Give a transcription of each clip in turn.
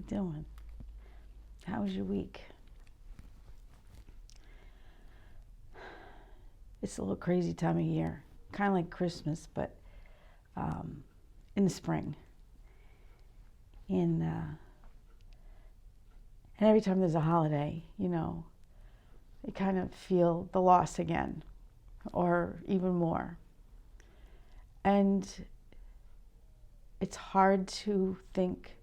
doing? How was your week? It's a little crazy time of year, kind of like Christmas, but in the spring. And every time there's a holiday, you kind of feel the loss again, or even more. And it's hard to think.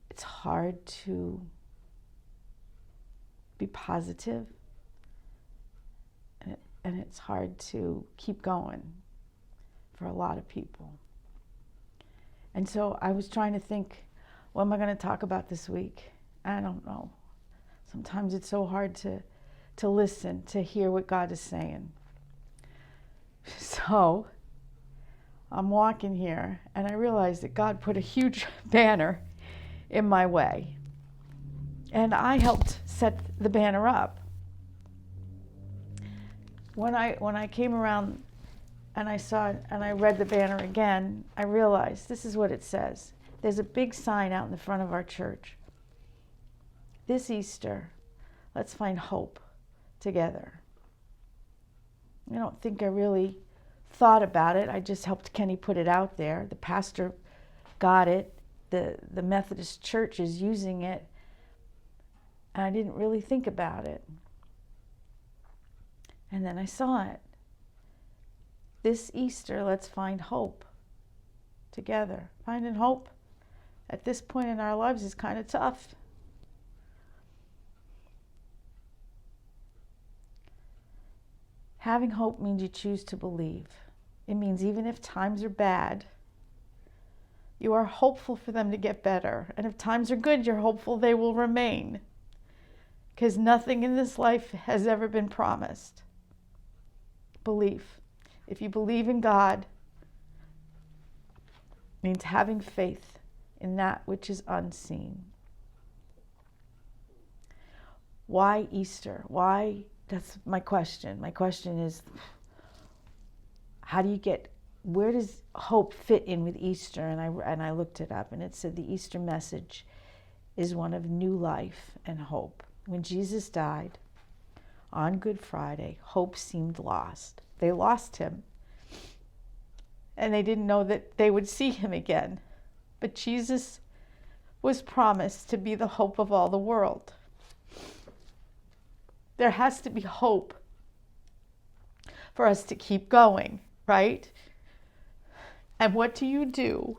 It's hard to be positive, and it's hard to keep going for a lot of people. And so I was trying to think, what am I going to talk about this week? I don't know. Sometimes it's so hard to listen, to hear what God is saying. So I'm walking here, and I realized that God put a huge banner in my way. And I helped set the banner up. When I came around and I saw it and I read the banner again, I realized this is what it says. There's a big sign out in the front of our church. This Easter, let's find hope together. I don't think I really thought about it. I just helped Kenny put it out there. The pastor got it. The Methodist Church is using it. And I didn't really think about it. And then I saw it. This Easter, let's find hope together. Finding hope at this point in our lives is kind of tough. Having hope means you choose to believe. It means even if times are bad, you are hopeful for them to get better. And if times are good, you're hopeful they will remain. Because nothing in this life has ever been promised. Belief. If you believe in God, it means having faith in that which is unseen. Why Easter? Why? That's my question. My question is, where does hope fit in with Easter? And I looked it up, and it said the Easter message is one of new life and hope. When Jesus died on Good Friday, hope seemed lost. They lost him, and they didn't know that they would see him again. But Jesus was promised to be the hope of all the world. There has to be hope for us to keep going, right? And what do you do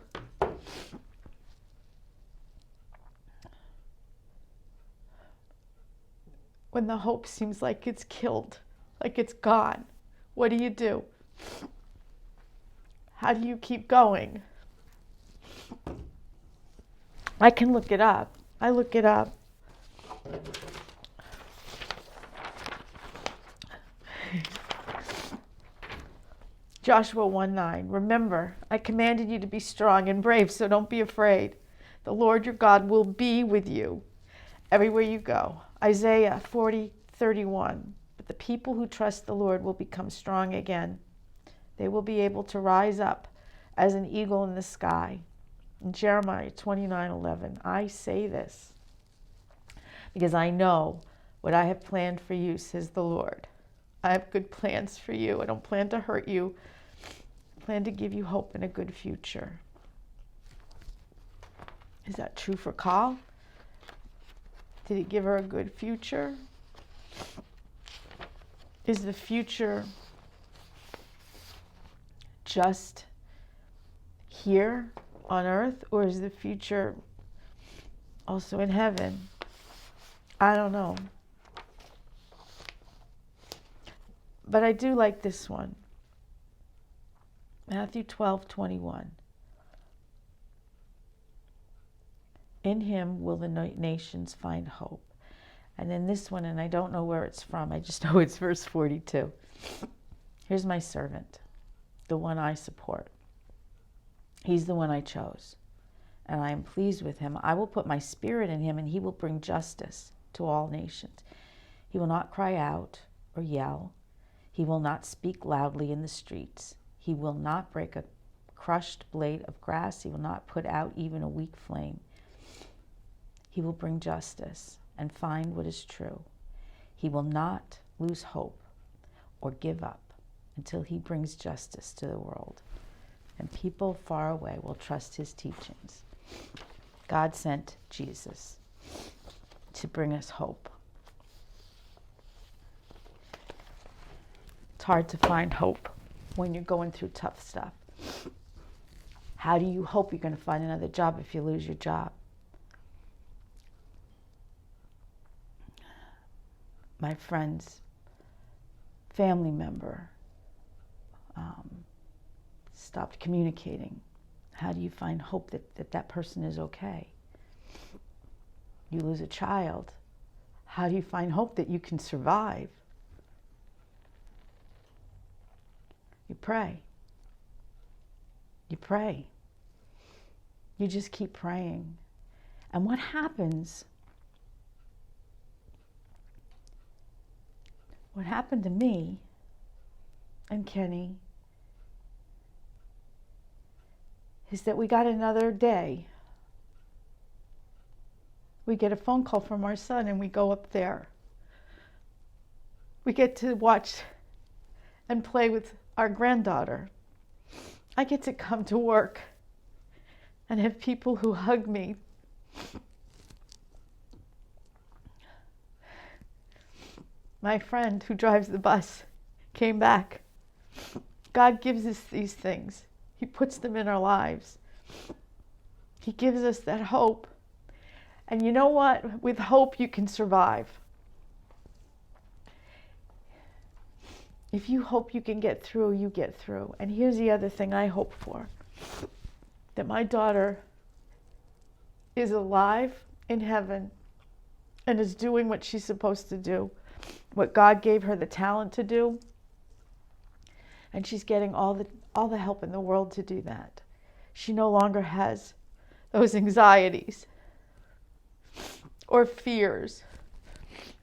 when the hope seems like it's killed, like it's gone? What do you do? How do you keep going? I can look it up. I look it up. Joshua 1:9. Remember, I commanded you to be strong and brave, so don't be afraid. The Lord your God will be with you everywhere you go. Isaiah 40:31. But the people who trust the Lord will become strong again. They will be able to rise up as an eagle in the sky. In Jeremiah 29:11, I say this because I know what I have planned for you, says the Lord. I have good plans for you. I don't plan to hurt you. I plan to give you hope and a good future. Is that true for Carl? Did he give her a good future? Is the future just here on earth, or is the future also in heaven? I don't know. But I do like this one. Matthew 12:21. In him will the nations find hope. And then this one, and I don't know where it's from, I just know it's verse 42. Here's my servant, the one I support. He's the one I chose, and I am pleased with him. I will put my spirit in him, and he will bring justice to all nations. He will not cry out or yell. He will not speak loudly in the streets. He will not break a crushed blade of grass. He will not put out even a weak flame. He will bring justice and find what is true. He will not lose hope or give up until he brings justice to the world. And people far away will trust his teachings. God sent Jesus to bring us hope. It's hard to find hope when you're going through tough stuff. How do you hope you're going to find another job if you lose your job? My friend's family member stopped communicating. How do you find hope that person is okay? You lose a child. How do you find hope that you can survive? You pray. You pray. You just keep praying. And what happens? What happened to me and Kenny is that we got another day. We get a phone call from our son and we go up there. We get to watch and play with our granddaughter. I get to come to work and have people who hug me. My friend who drives the bus came back. God gives us these things. He puts them in our lives. He gives us that hope. And you know what? With hope, you can survive. If you hope you can get through, you get through. And here's the other thing I hope for. That my daughter is alive in heaven and is doing what she's supposed to do, what God gave her the talent to do. And she's getting all the help in the world to do that. She no longer has those anxieties or fears.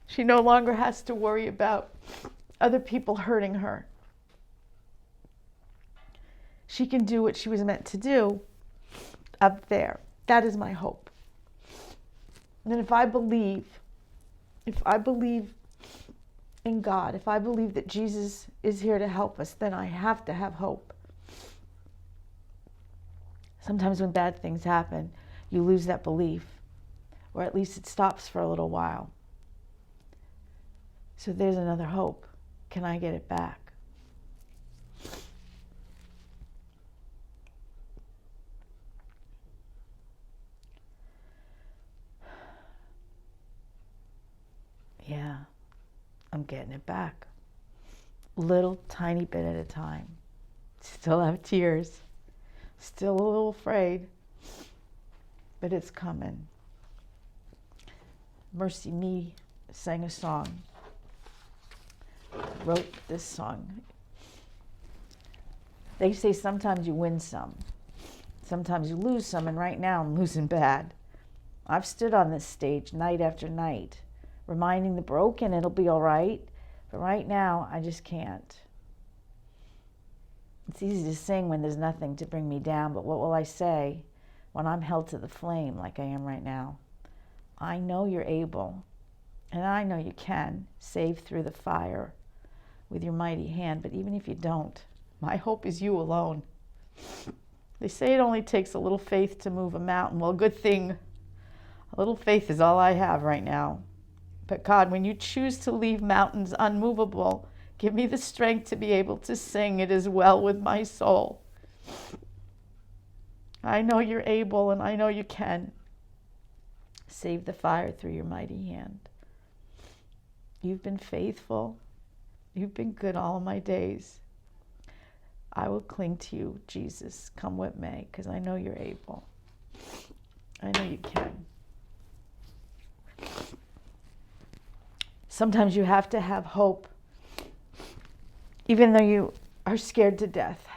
She no longer has to worry about other people hurting her. She can do what she was meant to do up there. That is my hope. And if I believe in God, if I believe that Jesus is here to help us, then I have to have hope. Sometimes when bad things happen, you lose that belief, or at least it stops for a little while. So there's another hope. Can I get it back? Yeah, I'm getting it back. Little tiny bit at a time. Still have tears. Still a little afraid. But it's coming. Mercy Me sang a song. Wrote this song. They say sometimes you win some. Sometimes you lose some, and right now I'm losing bad. I've stood on this stage night after night, reminding the broken it'll be all right, but right now I just can't. It's easy to sing when there's nothing to bring me down, but what will I say when I'm held to the flame like I am right now? I know you're able, and I know you can save through the fire with your mighty hand, but even if you don't, my hope is you alone. They say it only takes a little faith to move a mountain. Well, good thing a little faith is all I have right now. But God, when you choose to leave mountains unmovable, give me the strength to be able to sing, "It is well with my soul." I know you're able, and I know you can save the fire through your mighty hand. You've been faithful. You've been good all of my days. I will cling to you, Jesus, come what may, because I know you're able. I know you can. Sometimes you have to have hope, even though you are scared to death.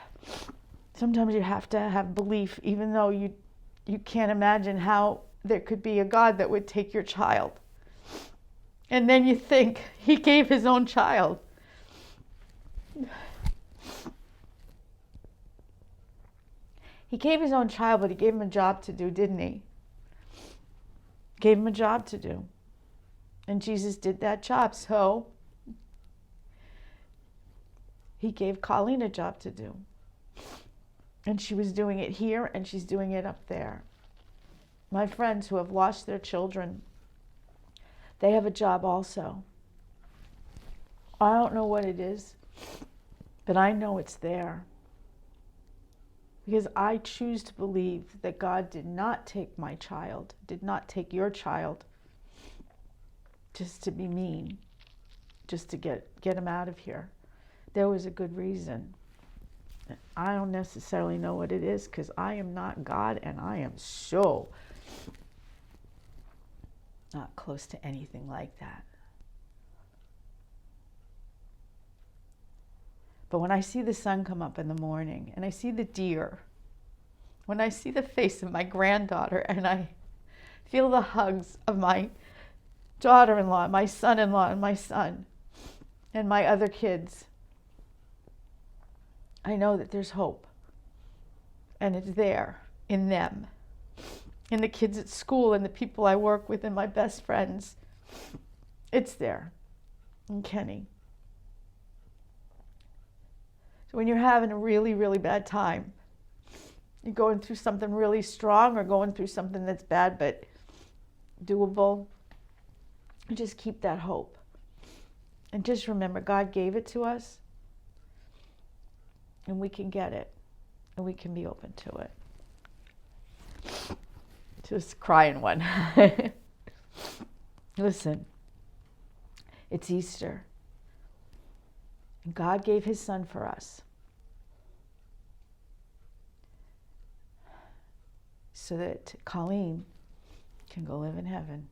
Sometimes you have to have belief, even though you can't imagine how there could be a God that would take your child. And then you think, he gave his own child. He gave his own child, but he gave him a job to do, didn't he? Gave him a job to do. And Jesus did that job. So he gave Colleen a job to do. And she was doing it here and she's doing it up there. My friends who have lost their children, they have a job also. I don't know what it is, but I know it's there. Because I choose to believe that God did not take my child, did not take your child, just to be mean, just to get him out of here. There was a good reason. I don't necessarily know what it is because I am not God and I am so not close to anything like that. But when I see the sun come up in the morning and I see the deer, when I see the face of my granddaughter and I feel the hugs of my daughter-in-law, my son-in-law, and my son, and my other kids, I know that there's hope. And it's there in them, in the kids at school and the people I work with and my best friends. It's there in Kenny. So when you're having a really, really bad time, you're going through something really strong or going through something that's bad but doable, just keep that hope. And just remember, God gave it to us, and we can get it, and we can be open to it. Just crying one. Listen, it's Easter. And God gave his son for us so that Colleen can go live in heaven.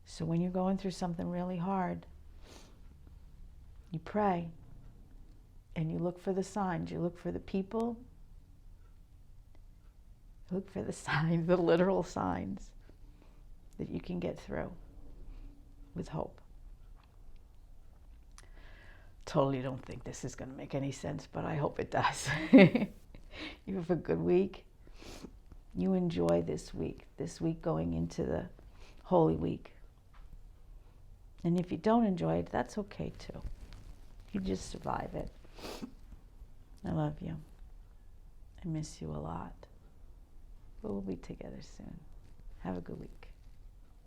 So when you're going through something really hard, you pray and you look for the signs. You look for the people. Look for the signs, the literal signs that you can get through with hope. Totally don't think this is going to make any sense, but I hope it does. You have a good week. You enjoy this week going into the Holy Week. And if you don't enjoy it, that's okay too. You just survive it. I love you. I miss you a lot. But we'll be together soon. Have a good week.